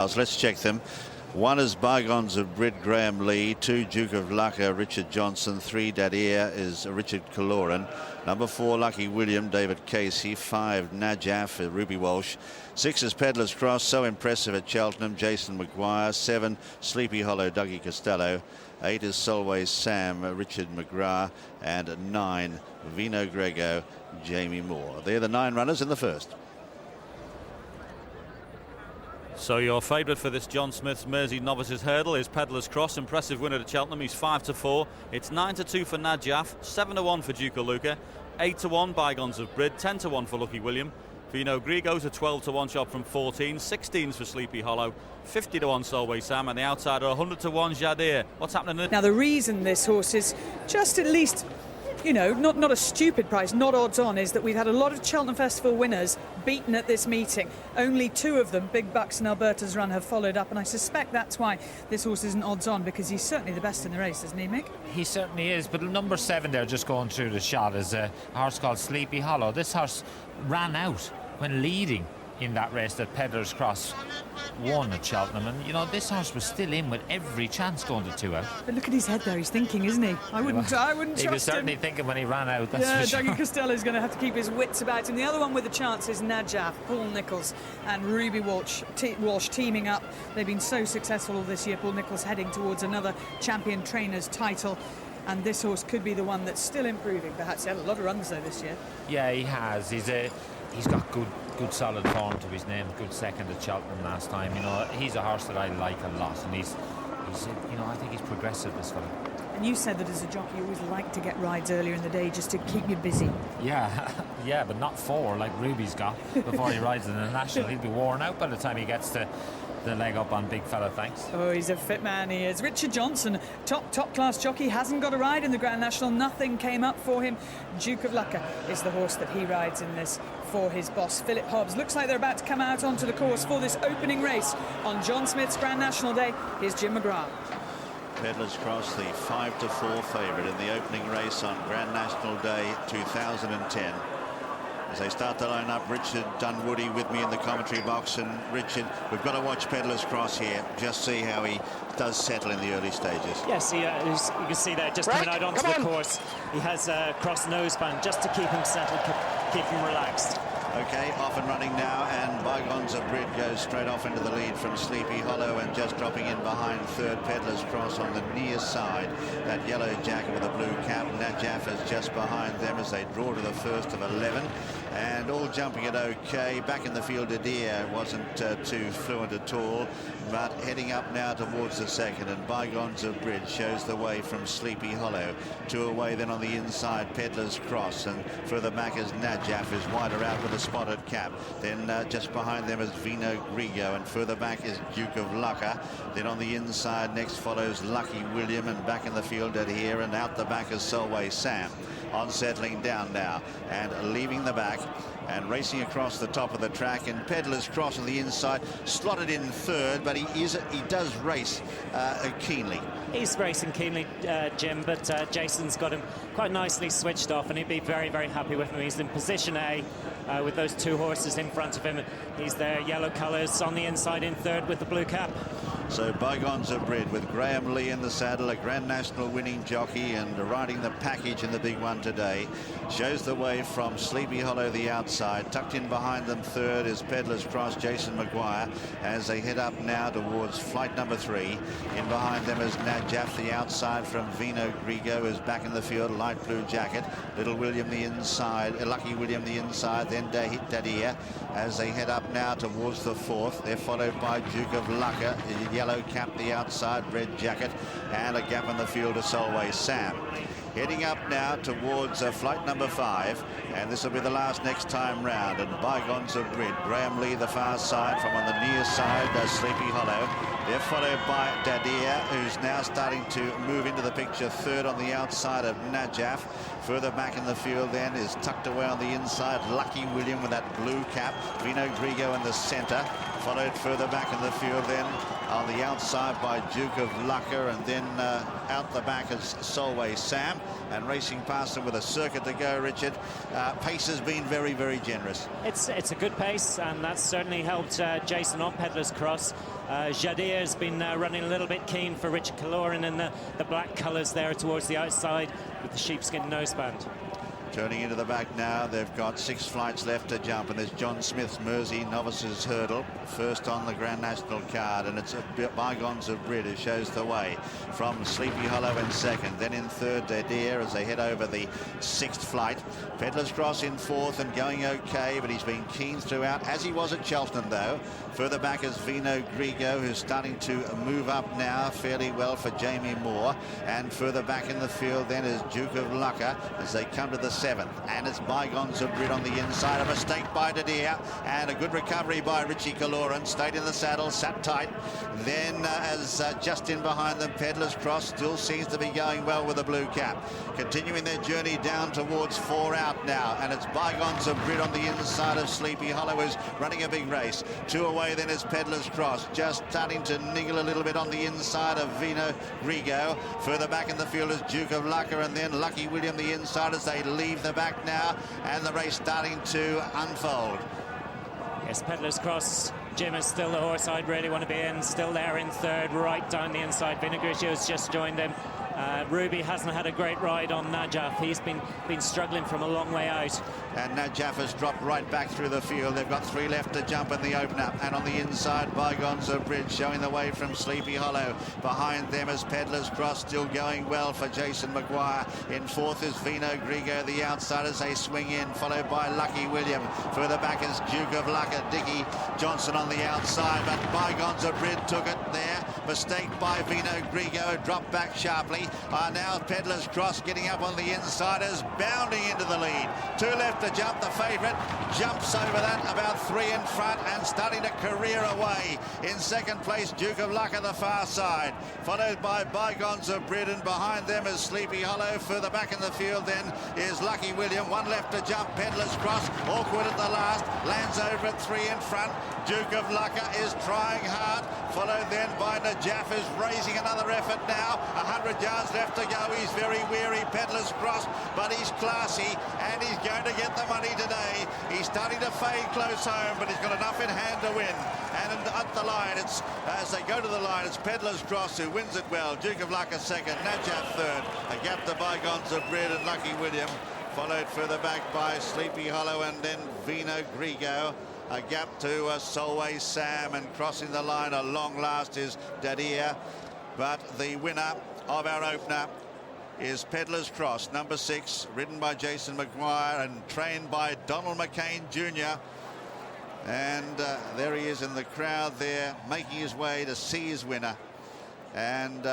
Let's check them. 1 is Bygones of BRID, Graham Lee. 2, Duke of Lucca, Richard Johnson. 3, Dadir is Richard Kaloran. Number 4, Lucky William, David Casey. 5, Najaf, Ruby Walsh. 6 is Peddlars Cross, so impressive at Cheltenham, Jason Maguire. 7, Sleepy Hollow, Dougie Costello. 8 is Solway Sam, Richard McGrath. And 9, Vino Grego, Jamie Moore. They're the 9 runners in the first. So your favourite for this John Smith's Mersey Novices Hurdle is Peddlars Cross. Impressive winner to Cheltenham. He's 5-4. It's 9-2 for Najaf, 7-1 for Duke of Lucca, 8-1 Bygones of BRID, 10-1 for Lucky William. Vino Grego's a 12-1 shot from 14, 16s for Sleepy Hollow, 50-1 Solway Sam, and the outsider 100-1 Dadir. What's happening? Now the reason this horse is just at least, you know, not a stupid price, not odds on, is that we've had a lot of Cheltenham Festival winners beaten at this meeting. Only 2 of them, Big Bucks and Alberta's Run, have followed up, and I suspect that's why this horse isn't odds on, because he's certainly the best in the race, isn't he, Mick? He certainly is, but number 7 there, just going through the shot, is a horse called Sleepy Hollow. This horse ran out when leading in that race that Peddlars Cross won at Cheltenham, and you know, this horse was still in with every chance going to 2 out. But look at his head there, he's thinking, isn't he? I wouldn't trust him. He was certainly thinking when he ran out, that's yeah, for sure. Dougie Costello's going to have to keep his wits about him. The other one with a chance is Najaf, Paul Nicholls and Ruby Walsh teaming up. They've been so successful all this year. Paul Nicholls heading towards another champion trainer's title, and this horse could be the one that's still improving. Perhaps he had a lot of runs though this year. Yeah, he has. He's got good solid form to his name. Good second at Cheltenham last time. You know, he's a horse that I like a lot, and he's you know, I think he's progressive, this fella. And you said that as a jockey you always like to get rides earlier in the day just to keep you busy. Yeah, yeah, but not 4 like Ruby's got before he rides in the National. He'll be worn out by the time he gets to the leg up on big fella, thanks. Oh, he's a fit man, he is. Richard Johnson, top class jockey, hasn't got a ride in the Grand National. Nothing came up for him. Duke of Lucca is the horse that he rides in this for his boss, Philip Hobbs. Looks like they're about to come out onto the course for this opening race on John Smith's Grand National Day. Here's Jim McGrath. Peddlars Cross, the 5-4 favourite in the opening race on Grand National Day 2010. As they start to line up, Richard Dunwoody with me in the commentary box. And Richard, we've got to watch Peddlars Cross here, just see how he does settle in the early stages. Yes, you can see there, just coming out onto the course. He has a cross noseband just to keep him settled, keep him relaxed. Okay, off and running now, and Bygones of BRID goes straight off into the lead from Sleepy Hollow, and just dropping in behind third, Peddlars Cross on the near side. That yellow jacket with a blue cap, Najaf is just behind them as they draw to the first of 11, and all jumping it okay. Back in the field, Dadir wasn't too fluent at all, but heading up now towards the second, and Bygones of BRID shows the way from Sleepy Hollow. 2 away then on the inside, Peddlars Cross, and further back as Najaf is wider out with a spotted cap. Then just behind them is Vino Grego, and further back is Duke of Lucca. Then on the inside next follows Lucky William, and back in the field Dadir, and out the back is Solway Sam. On settling down now and leaving the back and racing across the top of the track, and Peddlars Cross on the inside, slotted in third, but he does race keenly. He's racing keenly, Jim, but Jason's got him quite nicely switched off, and he'd be very, very happy with him. He's in position A with those 2 horses in front of him. He's there, yellow colours on the inside in third with the blue cap. So Bygones of BRID with Graham Lee in the saddle, a Grand National winning jockey, and riding the package in the big one today. Shows the way from Sleepy Hollow the outside. Tucked in behind them third is Peddlars Cross, Jason Maguire, as they head up now towards flight number 3. In behind them is Najaf the outside from Vino Grego, is back in the field, light blue jacket. Little William the inside, Lucky William the inside, then Dadir as they head up now towards the 4th. They're followed by Duke of Lucca, yellow cap the outside, red jacket, and a gap in the field to Solway Sam. Heading up now towards flight number 5, and this will be the last next time round. And Bygones of BRID, Graham Lee the far side, from on the near side Sleepy Hollow. They're followed by Dadir, who's now starting to move into the picture, third on the outside of Najaf. Further back in the field then is tucked away on the inside Lucky William with that blue cap, Vino Grego in the centre, followed further back in the field then on the outside by Duke of Lucca, and then out the back is Solway Sam, and racing past them with a circuit to go, Richard. Pace has been very, very generous. It's a good pace, and that's certainly helped Jason on Peddlars Cross. Jadir has been running a little bit keen for Richard Kaloran in the black colours there towards the outside with the sheepskin noseband. Turning into the back now, they've got 6 flights left to jump, and there's John Smith's Mersey Novice's Hurdle first on the Grand National card, and it's Bygones of BRID who shows the way from Sleepy Hollow in second. Then in third, Deer as they head over the 6th flight. Peddlars Cross in 4th and going okay, but he's been keen throughout, as he was at Cheltenham though. Further back is Vino Grigo, who's starting to move up now fairly well for Jamie Moore, and further back in the field then is Duke of Lucca as they come to the 7th, and it's Bygones of BRID on the inside. A mistake by Deer, and a good recovery by Richie Kaloran. Stayed in the saddle, sat tight. Then as just in behind them, Peddlars Cross still seems to be going well with the blue cap. Continuing their journey down towards 4 out now, and it's Bygones of BRID on the inside of Sleepy Hollow, who's running a big race. 2 away then is Peddlars Cross, just starting to niggle a little bit on the inside of Vino Grigo. Further back in the field is Duke of Lucca, and then Lucky William the inside as they leave the back now, and the race starting to unfold. Yes, Peddlars Cross, Jim is still the horse I'd really want to be in, still there in third, right down the inside. Vinogricio's just joined him. Ruby hasn't had a great ride on Najaf. He's been struggling from a long way out. And Najaf has dropped right back through the field. They've got 3 left to jump in the opener. And on the inside, Bygones of BRID showing the way from Sleepy Hollow. Behind them is Peddlars Cross, still going well for Jason Maguire. In 4th is Vino Grigo, the outside as they swing in, followed by Lucky William. Further back is Duke of Lucca, Dickie Johnson on the outside, but Bygones of BRID took it there. Mistake by Vino Grigo, dropped back sharply. Now Peddlars Cross getting up on the insiders, bounding into the lead. 2 left to jump. The favourite jumps over that, about 3 in front, and starting to career away. In second place, Duke of Lucca the far side, followed by Bygones of BRID, and behind them is Sleepy Hollow. Further back in the field then is Lucky William. 1 left to jump. Peddlars Cross, awkward at the last, lands over at 3 in front. Duke of Lucca is trying hard, followed then by Najaf, is raising another effort now. 100 yards left to go. He's very weary, Peddlars Cross, but he's classy, and he's going to get the money today. He's starting to fade close home, but he's got enough in hand to win. And at the line, it's as they go to the line, it's Peddlars Cross who wins it well. Duke of Lucca second, Najaf third. A gap to Bygones of BRID and Lucky William, followed further back by Sleepy Hollow and then Vino Grigo. A gap to Solway Sam, and crossing the line at long last is Dadir. But the winner of our opener is Peddlars Cross, number 6, ridden by Jason Maguire and trained by Donald McCain Jr. And there he is in the crowd there, making his way to see his winner. And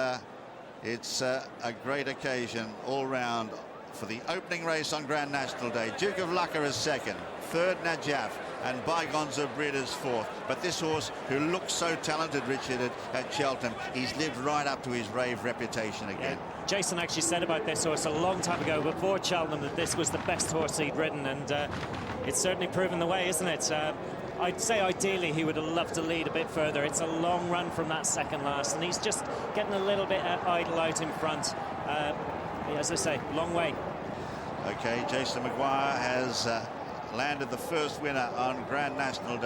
it's a great occasion all round for the opening race on Grand National Day. Duke of Lucca is second, third Najaf, and Bygones of BRID is 4th. But this horse, who looks so talented, Richard, at Cheltenham, he's lived right up to his rave reputation again. Yeah. Jason actually said about this horse a long time ago, before Cheltenham, that this was the best horse he'd ridden, and it's certainly proven the way, isn't it? I'd say ideally he would have loved to lead a bit further. It's a long run from that second last, and he's just getting a little bit idle out in front. As I say, long way. Okay, Jason Maguire has landed the first winner on Grand National Day.